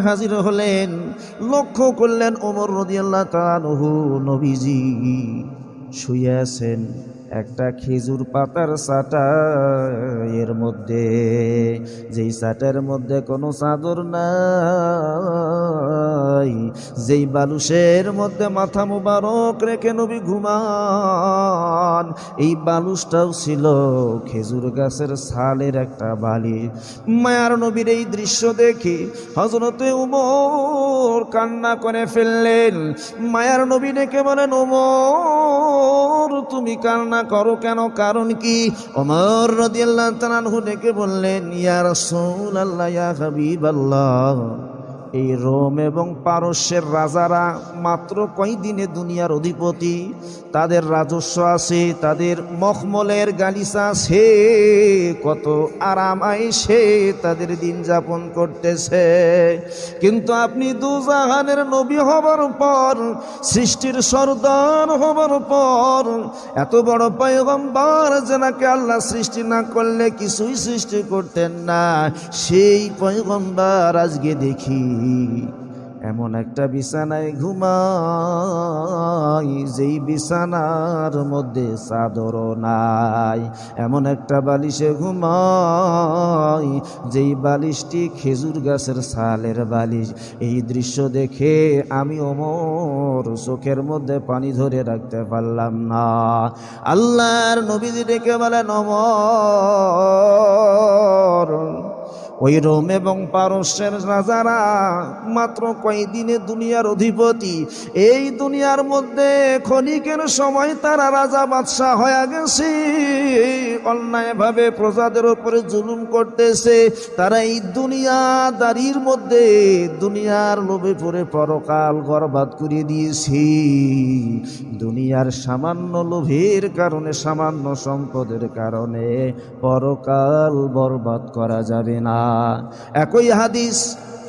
হাজির হলেন, লক্ষ্য করলেন ওমর রাদিয়াল্লাহু তাআলা আনহু নবীজি শুয়ে আছেন একটা খেজুর পাতার চাটা এর মধ্যে, যেই চাটার মধ্যে কোনো চাদর নাই, যেই বালুশের মধ্যে মাথা মুবারক রেখে নবী ঘুমান, এই বালুশটাও ছিল খেজুর গাছের ছালের একটা বালিশ। মায়ার নবীর এই দৃশ্য দেখে হযরতে ওমর কান্না করে ফেললেন। মায়ার নবী ডেকে বলেন, ওমর তুমি কান্না করো কেন, কারণ কি? ওমর রাদিয়াল্লাহু তাআলা আনহু ডেকে বললেন, ইয়া রাসূলুল্লাহ, ইয়া হাবিবাল্লাহ, এই রোম এবং পারস্যের রাজারা মাত্র কয়দিনে দুনিয়ার অধিপতি, তাদের রাজস্ব আছে, তাদের মখমলের গালিচা আছে, কত আরাম আয়েশে তাদের দিন যাপন করতেছে। কিন্তু আপনি দুজাহানের নবী হবার পর, সৃষ্টির সরদার হবার পর, এত বড় পয়গম্বর যেনাকে আল্লাহ সৃষ্টি না করলে কিছুই সৃষ্টি করতেন না, সেই পয়গম্বর আজকে দেখি এমন একটা বিছানায় ঘুমাই যেই বিছানার মধ্যে চাদরও নাই, এমন একটা বালিশে ঘুমাই যেই বালিশটি খেজুর গাছের ছালের বালিশ। এই দৃশ্য দেখে আমি ওমর চোখের মধ্যে পানি ধরে রাখতে পারলাম না। আল্লাহর নবীজি ডেকে বলেন, ওমর, ওই রোম এবং পারস্যের রাজারা মাত্র কয়দিনে দুনিয়ার অধিপতি, এই দুনিয়ার মধ্যে ক্ষণিকের সময় তারা রাজা বাদশাহ হয়ে গেছে, অন্যায়ভাবে প্রজাদের উপরে জুলুম করতেছে। তারা এই দুনিয়াদারির মধ্যে দুনিয়ার লোভে পড়ে পরকাল বরবাদ করে দিয়েছি। দুনিয়ার সামান্য লোভের কারণে, সামান্য সম্পদের কারণে পরকাল বরবাদ করা যাবে না। একই হাদিস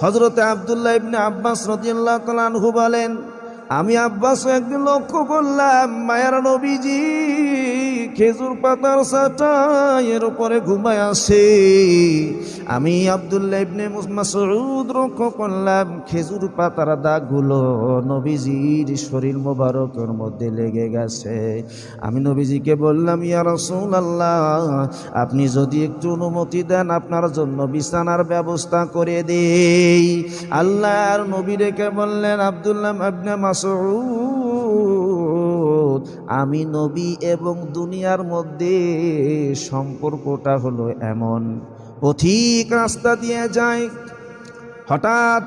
হযরতে আব্দুল্লাহ ইবনে আব্বাস রাদিয়াল্লাহু তাআলা আনহু বলেন, আমি আব্বাস একদিন লক্ষ্য করলাম মায়ার নবীজি খেজুর পাতার চাটাইয়ের উপরে ঘুমায় আছে। আমি আব্দুল্লাহ ইবনে মাসউদ লক্ষ্য করলাম খেজুর পাতার দাগগুলো নবীজির শরীর মোবারকের মধ্যে লেগে গেছে। আমি নবীজিকে বললাম, ইয়া রাসূলুল্লাহ, আপনি যদি একটু অনুমতি দেন আপনার জন্য বিছানার ব্যবস্থা করে দেই। আল্লাহর নবী ডেকে বললেন, আব্দুল্লাহ ইবনে মাসউদ, আমি নবী এবং দুনিয়ার মধ্যে সম্পর্কটা হলো এমন, পথিক রাস্তা দিয়ে যায়, হঠাৎ